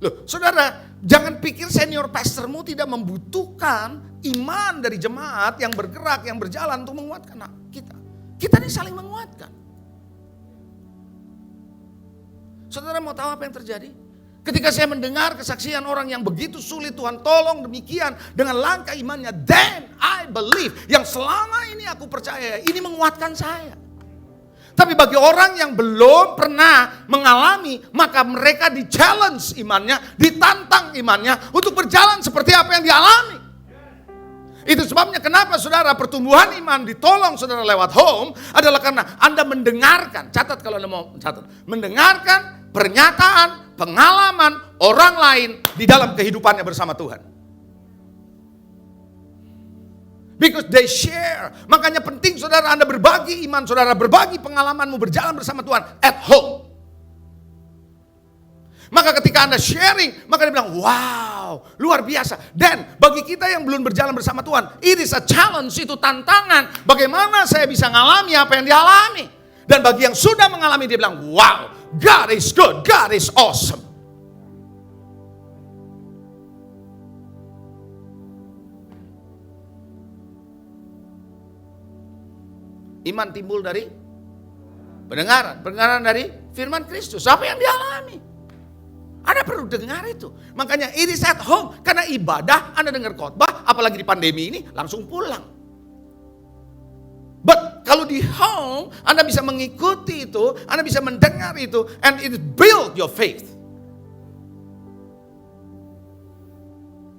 Loh, saudara, jangan pikir senior pastormu tidak membutuhkan iman dari jemaat yang bergerak, yang berjalan untuk menguatkan kita. Kita ini saling menguatkan. Saudara mau tahu apa yang terjadi? Ketika saya mendengar kesaksian orang yang begitu sulit, Tuhan tolong demikian dengan langkah imannya, then I believe, yang selama ini aku percaya, ini menguatkan saya. Tapi bagi orang yang belum pernah mengalami, maka mereka di-challenge imannya, ditantang imannya untuk berjalan seperti apa yang dialami. Itu sebabnya kenapa saudara pertumbuhan iman ditolong saudara lewat home adalah karena Anda mendengarkan, catat kalau Anda mau catat, mendengarkan pernyataan, pengalaman orang lain di dalam kehidupannya bersama Tuhan. Because they share. Makanya penting saudara Anda berbagi iman saudara, berbagi pengalamanmu berjalan bersama Tuhan at home. Maka ketika Anda sharing, maka dia bilang, wow, luar biasa. Dan bagi kita yang belum berjalan bersama Tuhan, it is a challenge, itu tantangan. Bagaimana saya bisa mengalami apa yang dialami. Dan bagi yang sudah mengalami, dia bilang, wow, God is good, God is awesome. Iman timbul dari pendengaran. Pendengaran dari firman Kristus. Apa yang dialami. Anda perlu dengar itu. Makanya it is at home. Karena ibadah, Anda dengar khotbah, apalagi di pandemi ini, langsung pulang. But kalau di home, Anda bisa mengikuti itu, Anda bisa mendengar itu, and it build your faith.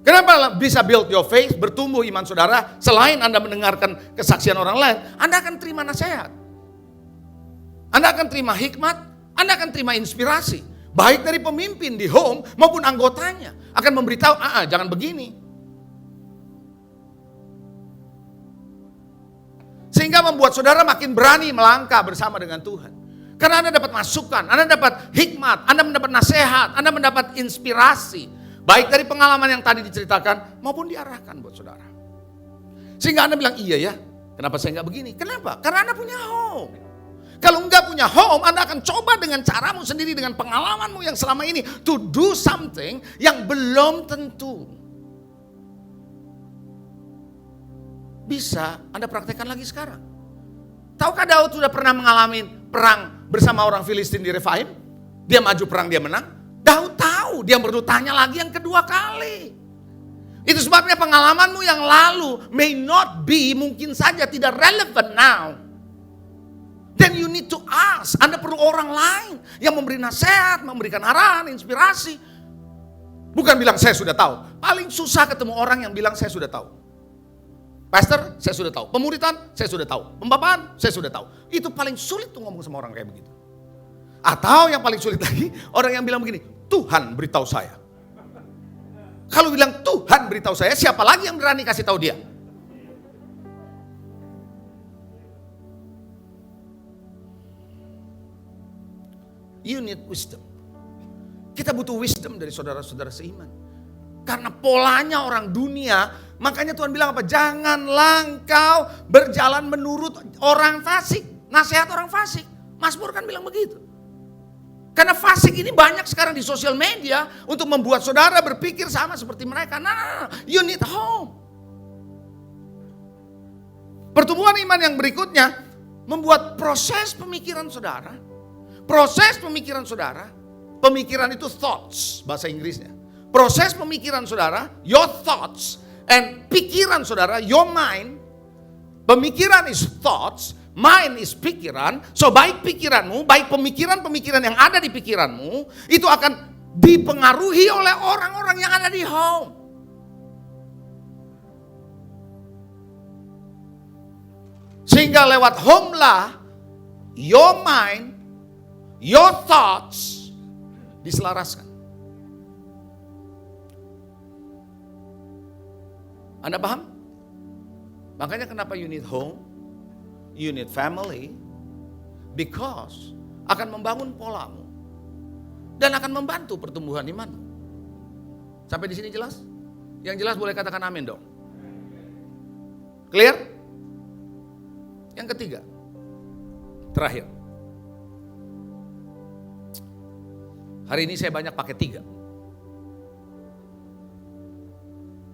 Kenapa bisa build your faith, bertumbuh iman saudara, selain Anda mendengarkan kesaksian orang lain, Anda akan terima nasihat. Anda akan terima hikmat, Anda akan terima inspirasi. Baik dari pemimpin di home maupun anggotanya. Akan memberitahu, jangan begini. Sehingga membuat saudara makin berani melangkah bersama dengan Tuhan. Karena Anda dapat masukan, Anda dapat hikmat, Anda mendapat nasihat, Anda mendapat inspirasi. Baik dari pengalaman yang tadi diceritakan maupun diarahkan buat saudara. Sehingga Anda bilang, iya ya, kenapa saya nggak begini? Kenapa? Karena Anda punya home. Kalau nggak punya home, Anda akan coba dengan caramu sendiri, dengan pengalamanmu yang selama ini, to do something yang belum tentu bisa Anda praktekkan lagi sekarang. Tahukah Daud sudah pernah mengalami perang bersama orang Filistin di Refaim? Dia maju perang, dia menang. Daud tahu, dia perlu tanya lagi yang kedua kali. Itu sebabnya pengalamanmu yang lalu may not be, mungkin saja tidak relevant now. Then you need to ask. Anda perlu orang lain yang memberi nasihat, memberikan arahan, inspirasi. Bukan bilang saya sudah tahu. Paling susah ketemu orang yang bilang saya sudah tahu. Pastor, saya sudah tahu. Pemuritan, saya sudah tahu. Pembapaan, saya sudah tahu. Itu paling sulit tuh ngomong sama orang kayak begitu. Atau yang paling sulit lagi, orang yang bilang begini, Tuhan beritahu saya. Kalau bilang Tuhan beritahu saya, siapa lagi yang berani kasih tahu dia? You need wisdom. Kita butuh wisdom dari saudara-saudara seiman. Karena polanya orang dunia, makanya Tuhan bilang apa? Janganlah engkau berjalan menurut orang fasik. Nasihat orang fasik. Mazmur kan bilang begitu. Karena fasik ini banyak sekarang di sosial media untuk membuat saudara berpikir sama seperti mereka. Nah, you need home. Pertumbuhan iman yang berikutnya membuat proses pemikiran saudara. Proses pemikiran saudara, pemikiran itu thoughts bahasa Inggrisnya. Proses pemikiran saudara, your thoughts, and pikiran saudara, your mind. Pemikiran is thoughts, mind is pikiran. So baik pikiranmu, baik pemikiran-pemikiran yang ada di pikiranmu, itu akan dipengaruhi oleh orang-orang yang ada di home. Sehingga lewat home lah, your mind, your thoughts diselaraskan. Anda paham? Makanya kenapa you need home, you need family, because akan membangun polamu dan akan membantu pertumbuhan imanmu. Sampai di sini jelas? Yang jelas boleh katakan amin dong. Clear? Yang ketiga, terakhir. Hari ini saya banyak pakai 3.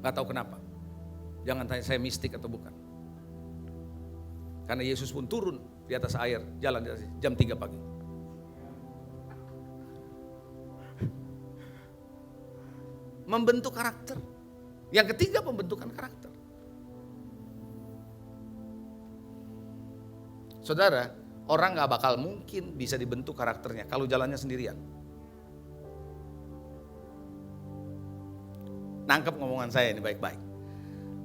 Gak tahu kenapa. Jangan tanya saya mistik atau bukan. Karena Yesus pun turun di atas air, jalan di atas jam 3 pagi. Membentuk karakter. Yang ketiga, pembentukan karakter. Saudara, orang gak bakal mungkin bisa dibentuk karakternya kalau jalannya sendirian. Nangkep ngomongan saya ini baik-baik.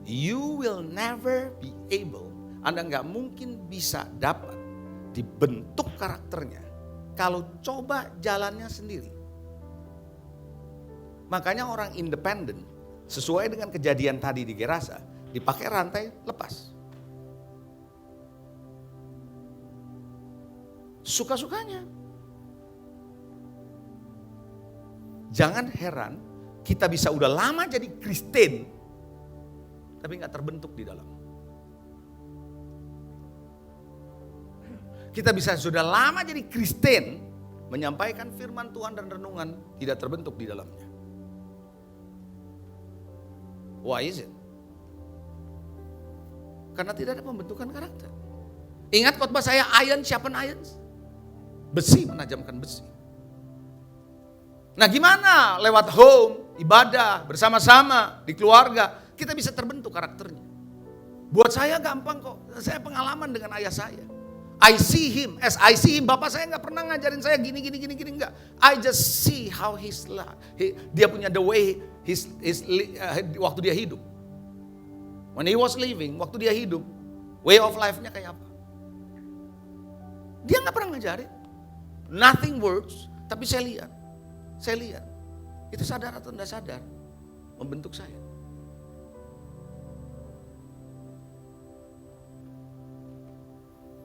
You will never be able, Anda gak mungkin bisa dapat dibentuk karakternya kalau coba jalannya sendiri. Makanya orang independen, sesuai dengan kejadian tadi di Gerasa, dipakai rantai lepas. Suka-sukanya. Jangan heran kita bisa udah lama jadi Kristen, tapi gak terbentuk di dalam. Kita bisa sudah lama jadi Kristen, menyampaikan firman Tuhan dan renungan, tidak terbentuk di dalamnya. Why is it? Karena tidak ada pembentukan karakter. Ingat khotbah saya, iron sharpen iron. Besi menajamkan besi. Nah gimana lewat home, ibadah, bersama-sama, di keluarga, kita bisa terbentuk karakternya. Buat saya gampang kok, saya pengalaman dengan ayah saya. I see him, as I see him, bapak saya gak pernah ngajarin saya gini, enggak. I just see how dia punya the way, waktu dia hidup. When he was living, waktu dia hidup, way of life-nya kayak apa. Dia gak pernah ngajarin. Nothing works, tapi saya lihat. Itu sadar atau tidak sadar, membentuk saya.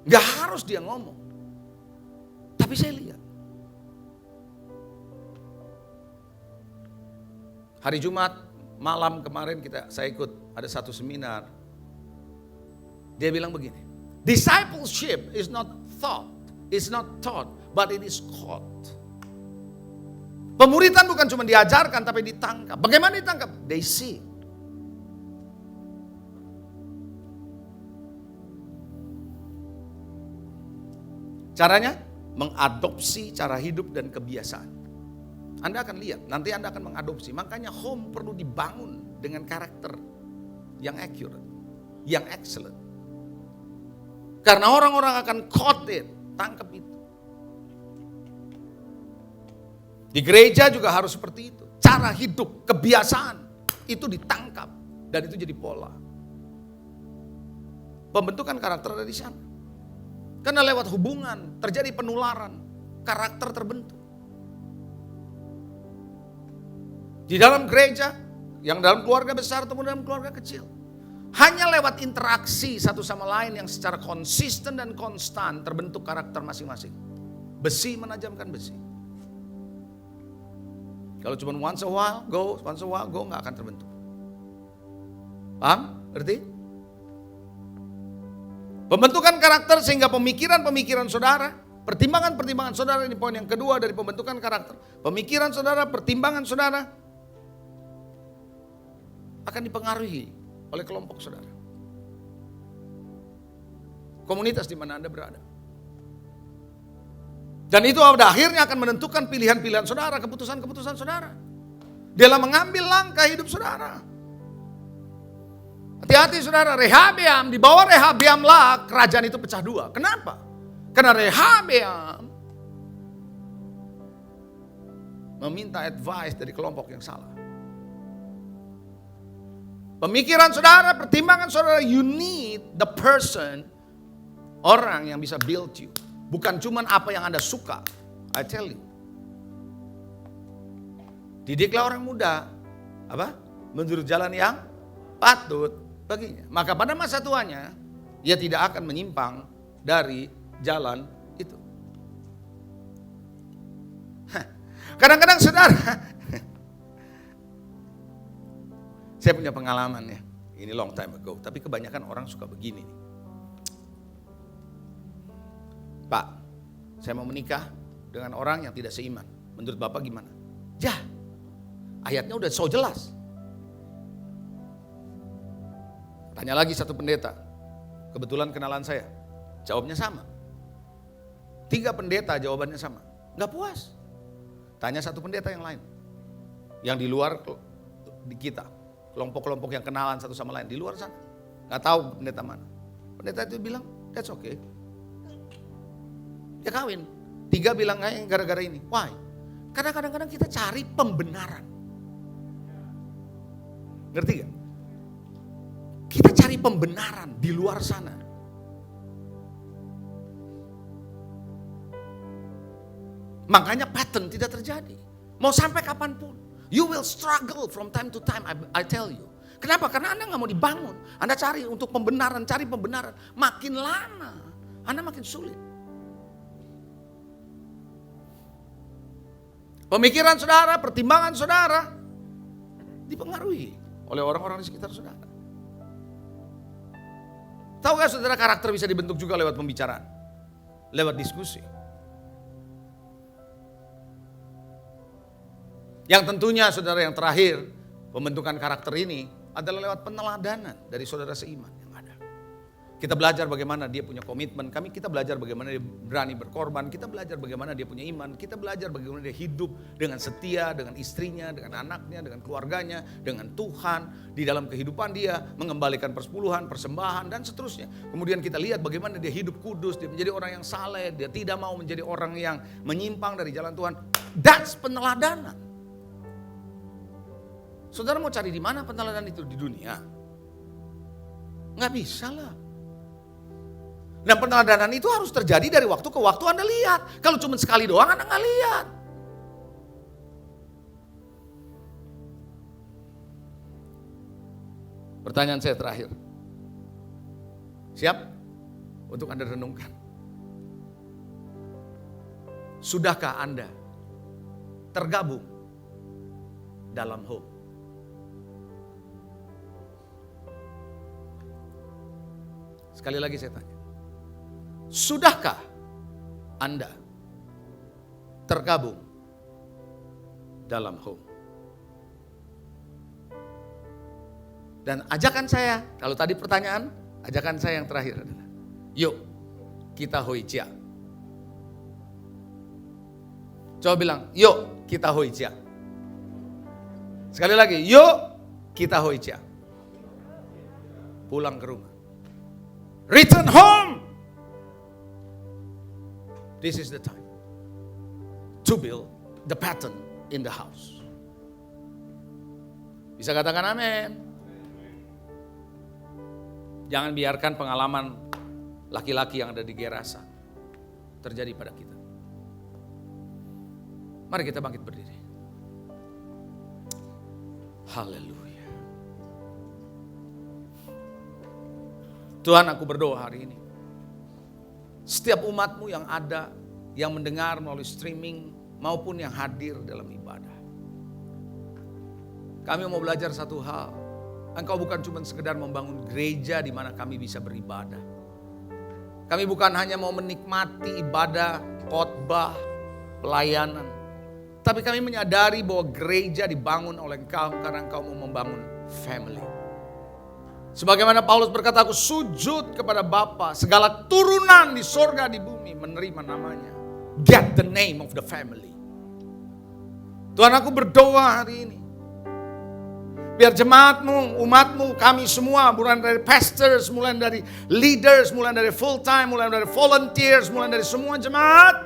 Gak harus dia ngomong, tapi saya lihat. Hari Jumat malam kemarin saya ikut ada satu seminar. Dia bilang begini, discipleship is not taught, but it is caught. Pemuritan bukan cuma diajarkan tapi ditangkap. Bagaimana ditangkap? They see. Caranya mengadopsi cara hidup dan kebiasaan. Anda akan lihat, nanti Anda akan mengadopsi. Makanya home perlu dibangun dengan karakter yang accurate, yang excellent. Karena orang-orang akan caught it, tangkap itu. Di gereja juga harus seperti itu. Cara hidup, kebiasaan, itu ditangkap. Dan itu jadi pola. Pembentukan karakter ada di sana. Karena lewat hubungan, terjadi penularan, karakter terbentuk. Di dalam gereja, yang dalam keluarga besar atau dalam keluarga kecil. Hanya lewat interaksi satu sama lain yang secara konsisten dan konstan terbentuk karakter masing-masing. Besi menajamkan besi. Kalau cuma once a while go, gak akan terbentuk. Paham? Ngerti? Pembentukan karakter sehingga pemikiran-pemikiran saudara, pertimbangan-pertimbangan saudara, ini poin yang kedua dari pembentukan karakter. Pemikiran saudara, pertimbangan saudara akan dipengaruhi oleh kelompok saudara. Komunitas di mana Anda berada. Dan itu pada akhirnya akan menentukan pilihan-pilihan saudara, keputusan-keputusan saudara. Dalam mengambil langkah hidup saudara. Hati-hati saudara, Rehabeam, di bawah Rehabeamlah kerajaan itu pecah dua. Kenapa? Karena Rehabeam meminta advice dari kelompok yang salah. Pemikiran saudara, pertimbangan saudara, you need the person, orang yang bisa build you. Bukan cuman apa yang Anda suka. I tell you. Didiklah orang muda, menurut jalan yang patut baginya. Maka pada masa tuanya, ia tidak akan menyimpang dari jalan itu. Kadang-kadang saudara, saya punya pengalaman ya, ini long time ago, tapi kebanyakan orang suka begini. Pak, saya mau menikah dengan orang yang tidak seiman. Menurut Bapak gimana? Ya, ayatnya udah so jelas. Tanya lagi satu pendeta, kebetulan kenalan saya, jawabnya sama. 3 pendeta jawabannya sama, nggak puas. Tanya satu pendeta yang lain, yang di luar di kita, kelompok-kelompok yang kenalan satu sama lain, di luar sana. Nggak tahu pendeta mana. Pendeta itu bilang, that's okay. Dia kawin. 3 bilang, gara-gara ini. Why? Karena kadang-kadang kita cari pembenaran. Ngerti gak? Kita cari pembenaran di luar sana. Makanya pattern tidak terjadi. Mau sampai kapanpun. You will struggle from time to time, I tell you. Kenapa? Karena Anda gak mau dibangun. Anda cari untuk pembenaran, cari pembenaran. Makin lama, Anda makin sulit. Pemikiran saudara, pertimbangan saudara dipengaruhi oleh orang-orang di sekitar saudara. Tahu gak saudara, karakter bisa dibentuk juga lewat pembicaraan, lewat diskusi. Yang tentunya saudara yang terakhir, pembentukan karakter ini adalah lewat peneladanan dari saudara seiman yang ada. Kita belajar bagaimana dia punya komitmen, kita belajar bagaimana dia berani berkorban, kita belajar bagaimana dia punya iman, kita belajar bagaimana dia hidup dengan setia, dengan istrinya, dengan anaknya, dengan keluarganya, dengan Tuhan, di dalam kehidupan dia, mengembalikan persepuluhan, persembahan, dan seterusnya. Kemudian kita lihat bagaimana dia hidup kudus, dia menjadi orang yang saleh, dia tidak mau menjadi orang yang menyimpang dari jalan Tuhan. That's peneladanan. Saudara mau cari di mana peneladanan itu di dunia? Nggak bisa lah. Dan peneladanan itu harus terjadi dari waktu ke waktu Anda lihat. Kalau cuma sekali doang Anda nggak lihat. Pertanyaan saya terakhir. Siap? Untuk Anda renungkan. Sudahkah Anda tergabung dalam Hope? Sekali lagi saya tanya. Sudahkah Anda tergabung dalam Hope? Dan ajakan saya, kalau tadi pertanyaan, ajakan saya yang terakhir adalah, yuk kita hoicia. Coba bilang, yuk kita hoicia. Sekali lagi, yuk kita hoicia. Pulang ke rumah. Return home. This is the time to build the pattern in the house. Bisa katakan amin. Jangan biarkan pengalaman laki-laki yang ada di Gerasa terjadi pada kita. Mari kita bangkit berdiri. Haleluya. Tuhan, aku berdoa hari ini. Setiap umat-Mu yang ada, yang mendengar melalui streaming, maupun yang hadir dalam ibadah. Kami mau belajar satu hal. Engkau bukan cuma sekedar membangun gereja di mana kami bisa beribadah. Kami bukan hanya mau menikmati ibadah, khotbah, pelayanan. Tapi kami menyadari bahwa gereja dibangun oleh Engkau karena Engkau mau membangun family. Sebagaimana Paulus berkata, aku sujud kepada Bapa, segala turunan di sorga di bumi menerima namanya. Get the name of the family. Tuhan, aku berdoa hari ini. Biar jemaat-Mu, umat-Mu, kami semua, mulai dari pastors, mulai dari leaders, mulai dari full time, mulai dari volunteers, mulai dari semua jemaat,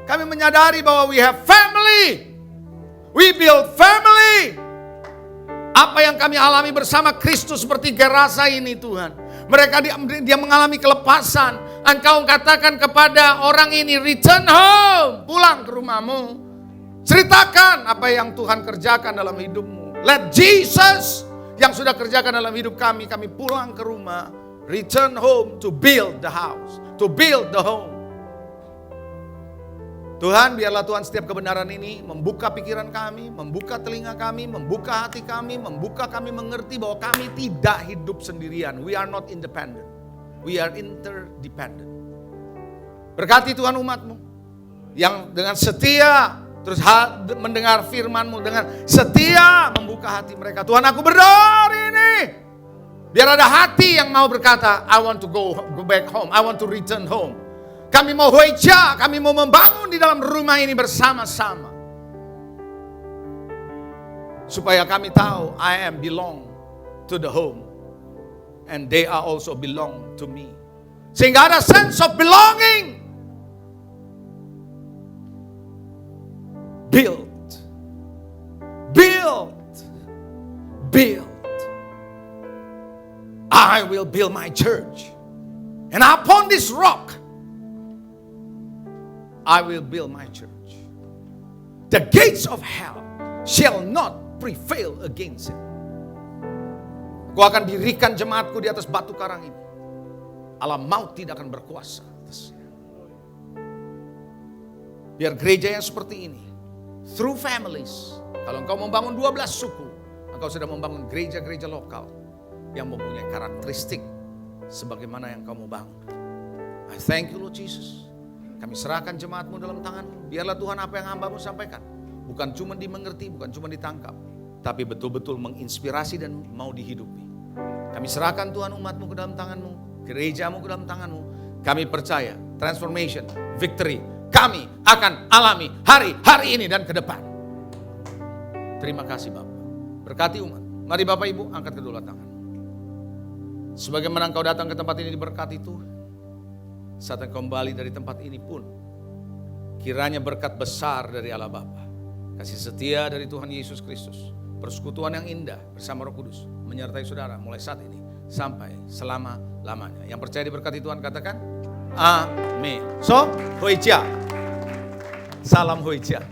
kami menyadari bahwa we have family. We build family. Apa yang kami alami bersama Kristus seperti Gerasa ini Tuhan. Mereka dia mengalami kelepasan. Engkau katakan kepada orang ini, return home. Pulang ke rumahmu. Ceritakan apa yang Tuhan kerjakan dalam hidupmu. Let Jesus yang sudah kerjakan dalam hidup kami pulang ke rumah. Return home to build the house. To build the home. Tuhan, biarlah Tuhan setiap kebenaran ini membuka pikiran kami, membuka telinga kami, membuka hati kami, membuka kami mengerti bahwa kami tidak hidup sendirian. We are not independent. We are interdependent. Berkati Tuhan umat-Mu yang dengan setia terus mendengar firman-Mu dengan setia membuka hati mereka. Tuhan, aku berdoa hari ini, biar ada hati yang mau berkata, I want to go back home, I want to return home. Kami mau huica, kami mau membangun di dalam rumah ini bersama-sama. Supaya kami tahu, I am belong to the home. And they are also belong to me. Sehingga ada sense of belonging. Build. I will build my church. And upon this rock, I will build my church. The gates of hell shall not prevail against it. Aku akan dirikan jemaatku di atas batu karang ini. Alam maut tidak akan berkuasa atasnya. Biar gereja yang seperti ini, through families, kalau engkau membangun 12 suku, engkau sudah membangun gereja-gereja lokal yang mempunyai karakteristik sebagaimana yang kau mau bangun. I thank you Lord Jesus. Kami serahkan jemaatmu dalam tanganmu. Biarlah Tuhan apa yang hamba-Mu sampaikan, bukan cuma dimengerti, bukan cuma ditangkap, tapi betul-betul menginspirasi dan mau dihidupi. Kami serahkan Tuhan umat-Mu ke dalam tangan-Mu, gereja-Mu ke dalam tangan-Mu. Kami percaya transformation, victory, kami akan alami hari-hari ini dan ke depan. Terima kasih Bapak. Berkati umat. Mari Bapak Ibu angkat kedua tangan. Sebagaimana engkau datang ke tempat ini diberkati Tuhan. Saat engkau kembali dari tempat ini pun, kiranya berkat besar dari Allah Bapa, kasih setia dari Tuhan Yesus Kristus, persekutuan yang indah bersama Roh Kudus menyertai saudara mulai saat ini sampai selama-lamanya. Yang percaya diberkati Tuhan katakan amin. So, hoicia. Salam hoicia.